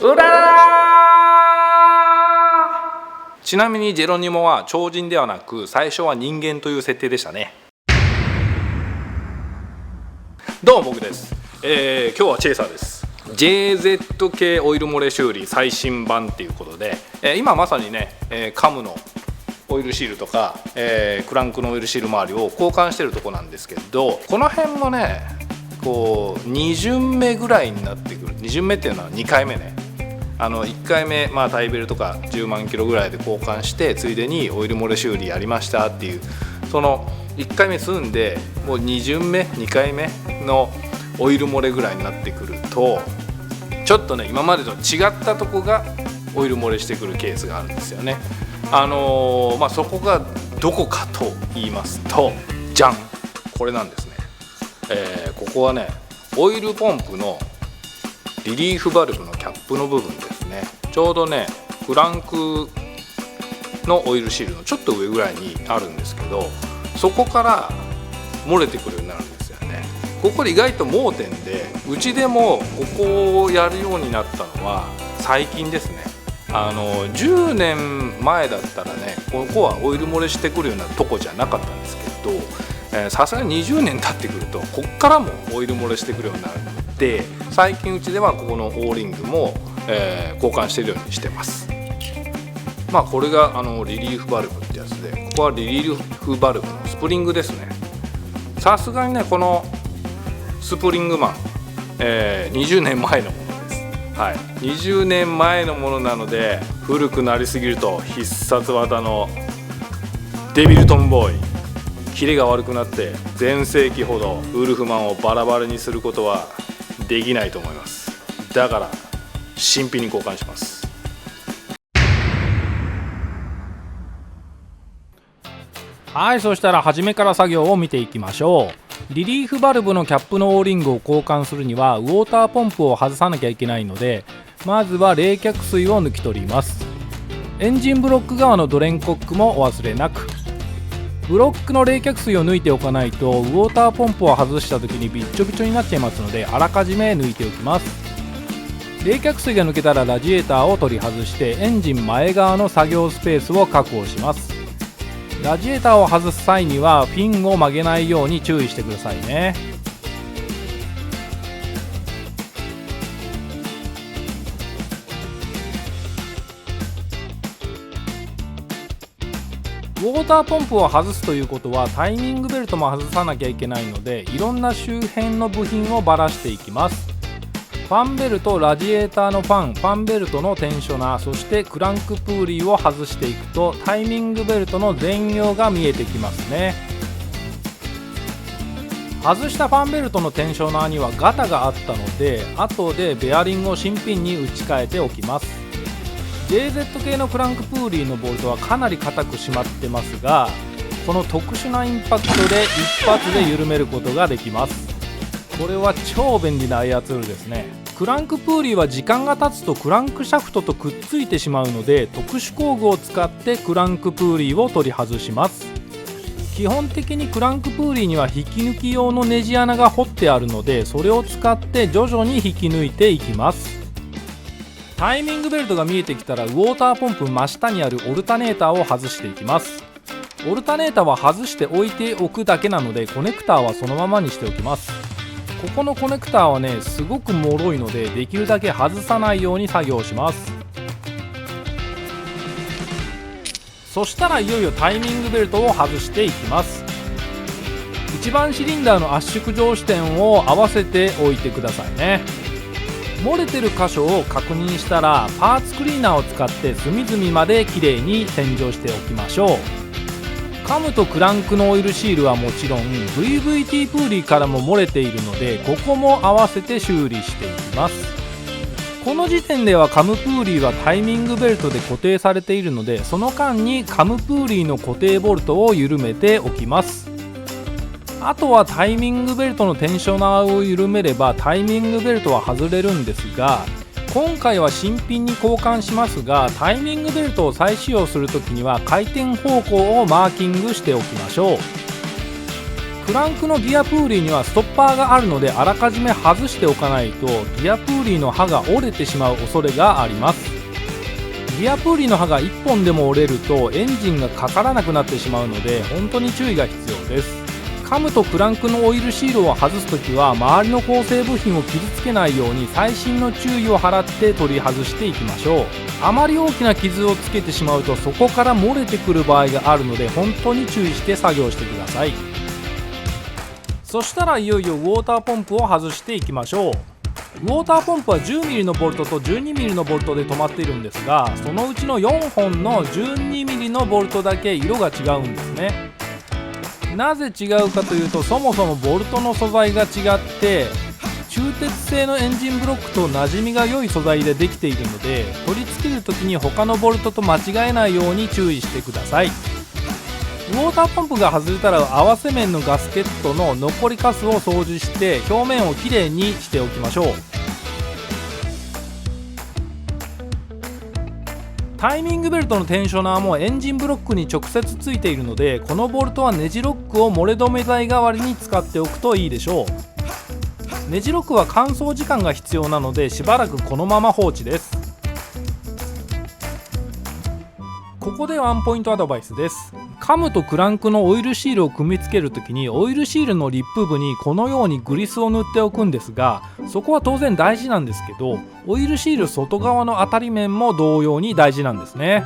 うららちなみにジェロニモは超人ではなく最初は人間という設定でしたね。どうも僕です。今日はチェイサーです。 JZ 系オイル漏れ修理最新版っていうことで、今まさにね、カムのオイルシールとか、クランクのオイルシール周りを交換してるとこなんですけど、この辺もねこう2巡目ぐらいになってくる。2巡目っていうのは2回目ね。1回目、タイベルとか10万キロぐらいで交換して、ついでにオイル漏れ修理やりましたっていう、その1回目済んでもう2巡目2回目のオイル漏れぐらいになってくると、ちょっとね今までと違ったとこがオイル漏れしてくるケースがあるんですよね。そこがどこかと言いますと、じゃん、これなんですね。ここはねオイルポンプのリリーフバルブのキャップの部分ですね。ちょうどねクランクのオイルシールのちょっと上ぐらいにあるんですけど、そこから漏れてくるようになるんですよね。ここで意外と盲点で、うちでもここをやるようになったのは最近ですね。10年前だったらねここはオイル漏れしてくるようなとこじゃなかったんですけど、さすがに20年経ってくるとこっからもオイル漏れしてくるようになるので、最近うちではここのオーリングも、交換してるようにしてます。これがリリーフバルブってやつで、ここはリリーフバルブのスプリングですね。さすがにねこのスプリングマン、20年前のものです。はい、20年前のものなので、古くなりすぎると必殺技のデビルトンボーイ、キレが悪くなって全盛期ほどウルフマンをバラバラにすることはできないと思います。だから新品に交換します。はい、そしたら初めから作業を見ていきましょう。リリーフバルブのキャップのオーリングを交換するにはウォーターポンプを外さなきゃいけないので、まずは冷却水を抜き取ります。エンジンブロック側のドレンコックもお忘れなく。ブロックの冷却水を抜いておかないとウォーターポンプを外した時にびっちょびちょになっちゃいますので、あらかじめ抜いておきます。冷却水が抜けたらラジエーターを取り外してエンジン前側の作業スペースを確保します。ラジエーターを外す際にはフィンを曲げないように注意してくださいね。ウォーターポンプを外すということはタイミングベルトも外さなきゃいけないので、いろんな周辺の部品をばらしていきます。ファンベルト、ラジエーターのファンベルトのテンショナー、そしてクランクプーリーを外していくとタイミングベルトの全容が見えてきますね。外したファンベルトのテンショナーにはガタがあったので、後でベアリングを新品に打ち替えておきます。JZ 系のクランクプーリーのボルトはかなり硬く締まってますが、この特殊なインパクトで一発で緩めることができます。これは超便利なエアツールですね。クランクプーリーは時間が経つとクランクシャフトとくっついてしまうので、特殊工具を使ってクランクプーリーを取り外します。基本的にクランクプーリーには引き抜き用のネジ穴が掘ってあるので、それを使って徐々に引き抜いていきます。タイミングベルトが見えてきたらウォーターポンプ真下にあるオルタネーターを外していきます。オルタネーターは外しておいておくだけなので、コネクターはそのままにしておきます。ここのコネクターはねすごく脆いので、できるだけ外さないように作業します。そしたらいよいよタイミングベルトを外していきます。1番シリンダーの圧縮上支点を合わせておいてくださいね。漏れてる箇所を確認したらパーツクリーナーを使って隅々まできれいに洗浄しておきましょう。カムとクランクのオイルシールはもちろん VVT プーリーからも漏れているので、ここも合わせて修理していきます。この時点ではカムプーリーはタイミングベルトで固定されているので、その間にカムプーリーの固定ボルトを緩めておきます。あとはタイミングベルトのテンショナーを緩めればタイミングベルトは外れるんですが、今回は新品に交換しますが、タイミングベルトを再使用するときには回転方向をマーキングしておきましょう。クランクのギアプーリーにはストッパーがあるので、あらかじめ外しておかないとギアプーリーの刃が折れてしまう恐れがあります。ギアプーリーの刃が1本でも折れるとエンジンがかからなくなってしまうので、本当に注意が必要です。カムとクランクのオイルシールを外すときは、周りの構成部品を傷つけないように細心の注意を払って取り外していきましょう。あまり大きな傷をつけてしまうと、そこから漏れてくる場合があるので、本当に注意して作業してください。そしたらいよいよウォーターポンプを外していきましょう。ウォーターポンプは 10mm のボルトと 12mm のボルトで止まっているんですが、そのうちの4本の 12mm のボルトだけ色が違うんですね。なぜ違うかというと、そもそもボルトの素材が違って、鋳鉄製のエンジンブロックと馴染みが良い素材でできているので、取り付ける時に他のボルトと間違えないように注意してください。ウォーターポンプが外れたら、合わせ面のガスケットの残りカスを掃除して表面をきれいにしておきましょう。タイミングベルトのテンショナーもエンジンブロックに直接ついているので、このボルトはネジロックを漏れ止め剤代わりに使っておくといいでしょう。ネジロックは乾燥時間が必要なので、しばらくこのまま放置です。ここでワンポイントアドバイスです。カムとクランクのオイルシールを組み付けるときに、オイルシールのリップ部にこのようにグリスを塗っておくんですが、そこは当然大事なんですけど、オイルシール外側の当たり面も同様に大事なんですね。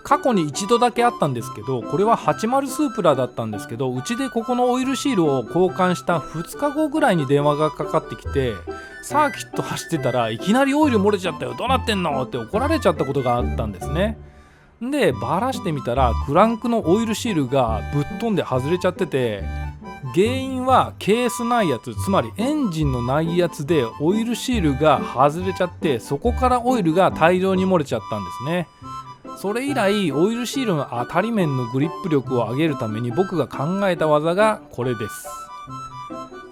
過去に一度だけあったんですけど、これは80スープラだったんですけど、うちでここのオイルシールを交換した2日後ぐらいに電話がかかってきて、サーキット走ってたらいきなりオイル漏れちゃったよ、どうなってんのって怒られちゃったことがあったんですね。でバラしてみたら、クランクのオイルシールがぶっ飛んで外れちゃってて、原因はケースないやつ、つまりエンジンのないやつでオイルシールが外れちゃって、そこからオイルが大量に漏れちゃったんですね。それ以来オイルシールの当たり面のグリップ力を上げるために僕が考えた技がこれです。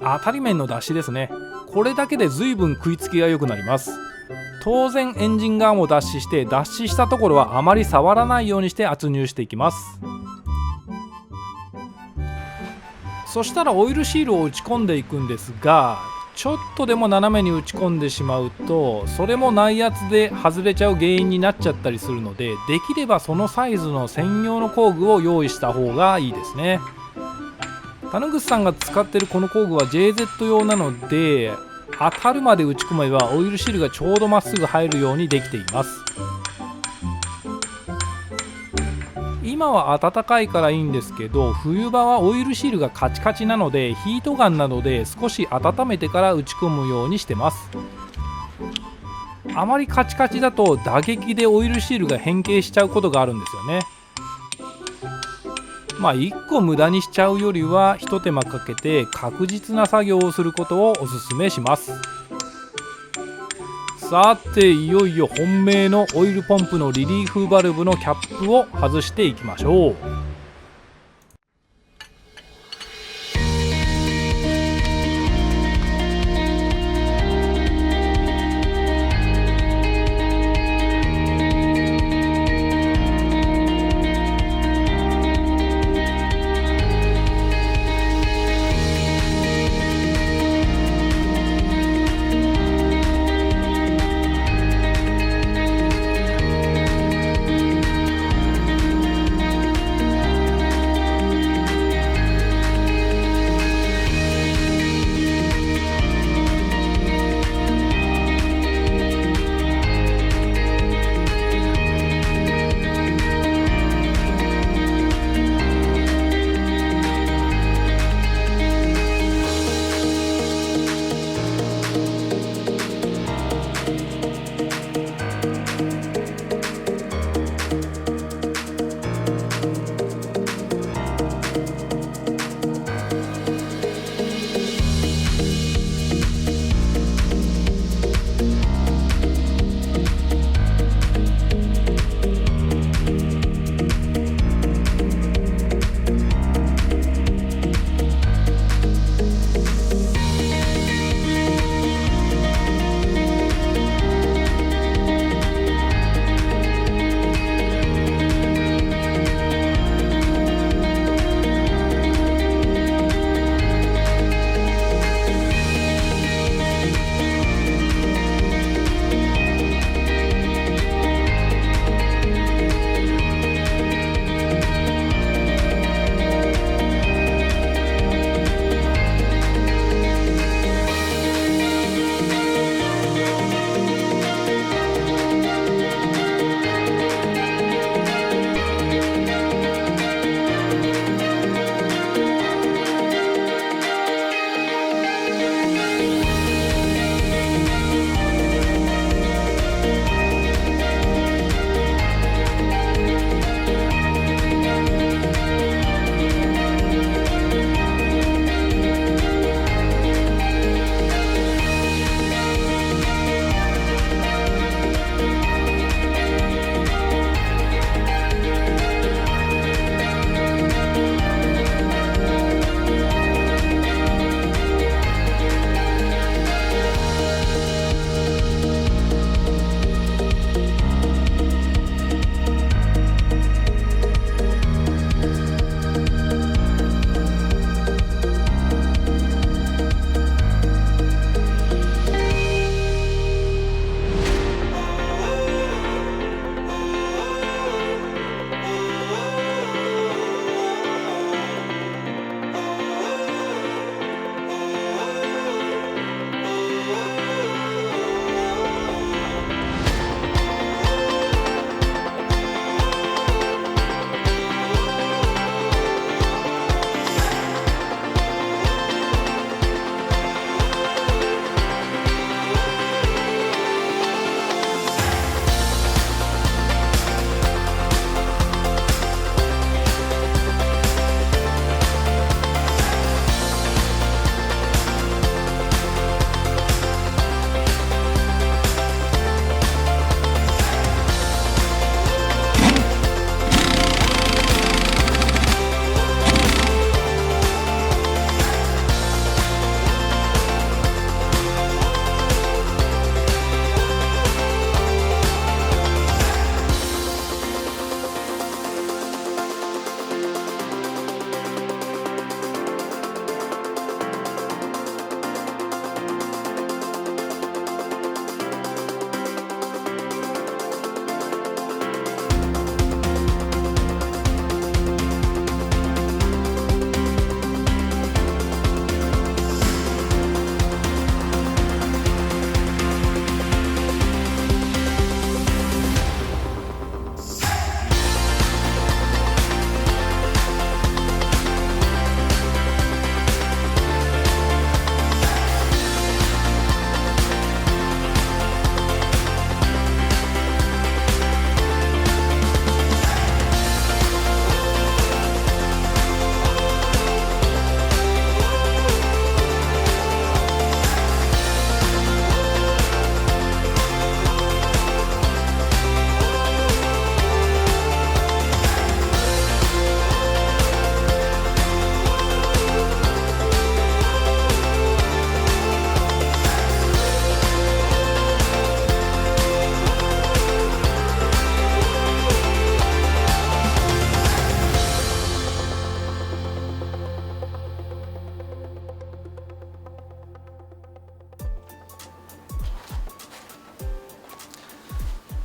当たり面の脱脂ですね。これだけで随分食いつきが良くなります。当然エンジン側も脱脂して、脱脂したところはあまり触らないようにして圧入していきます。そしたらオイルシールを打ち込んでいくんですが、ちょっとでも斜めに打ち込んでしまうと、それも内圧で外れちゃう原因になっちゃったりするので、できればそのサイズの専用の工具を用意した方がいいですね。谷口さんが使ってるこの工具は JZ 用なので、当たるまで打ち込めばオイルシールがちょうどまっすぐ入るようにできています。今は暖かいからいいんですけど、冬場はオイルシールがカチカチなので、ヒートガンなどで少し温めてから打ち込むようにしてます。あまりカチカチだと打撃でオイルシールが変形しちゃうことがあるんですよね。1個無駄にしちゃうよりは、一手間かけて確実な作業をすることをおすすめします。さて、いよいよ本命のオイルポンプのリリーフバルブのキャップを外していきましょう。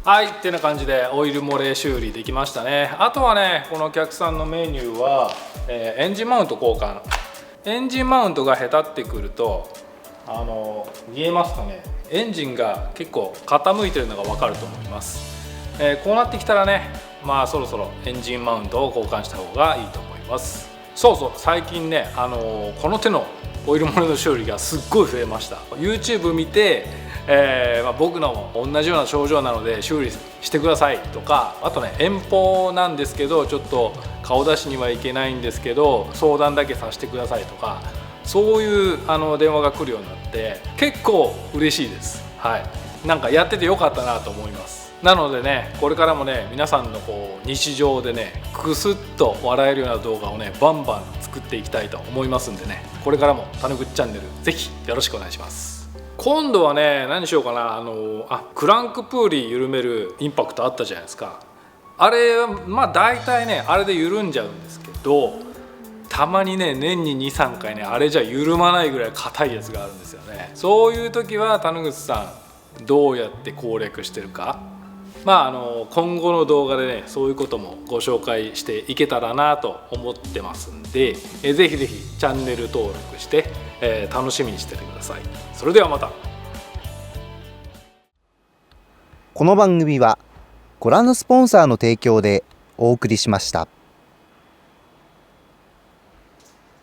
はいってな感じでオイル漏れ修理できましたね。あとはね、このお客さんのメニューは、エンジンマウント交換。エンジンマウントがへたってくると見えますかね、エンジンが結構傾いてるのが分かると思います。こうなってきたらね、まあそろそろエンジンマウントを交換した方がいいと思います。そうそう、最近ね、この手のオイル漏れの修理がすっごい増えました。 YouTube 見て、僕の同じような症状なので修理してくださいとか、あとね、遠方なんですけどちょっと顔出しにはいけないんですけど相談だけさせてくださいとか、そういう電話が来るようになって結構嬉しいです。はい、なんかやっててよかったなと思います。なのでね、これからもね、皆さんのこう日常でねクスッと笑えるような動画をねバンバン作っていきたいと思いますんでね、これからもタヌグッチャンネルぜひよろしくお願いします。今度はね、何しようかな、クランクプーリー緩めるインパクトあったじゃないですか。あれまあ大体ねあれで緩んじゃうんですけど、たまにね年に 2,3 回ねあれじゃ緩まないぐらい硬いやつがあるんですよね。そういう時はタヌグッさんどうやって攻略してるか、まあ今後の動画でねそういうこともご紹介していけたらなと思ってますんで、ぜひぜひチャンネル登録して、楽しみにしててください。それではまた。この番組はご覧のスポンサーの提供でお送りしました。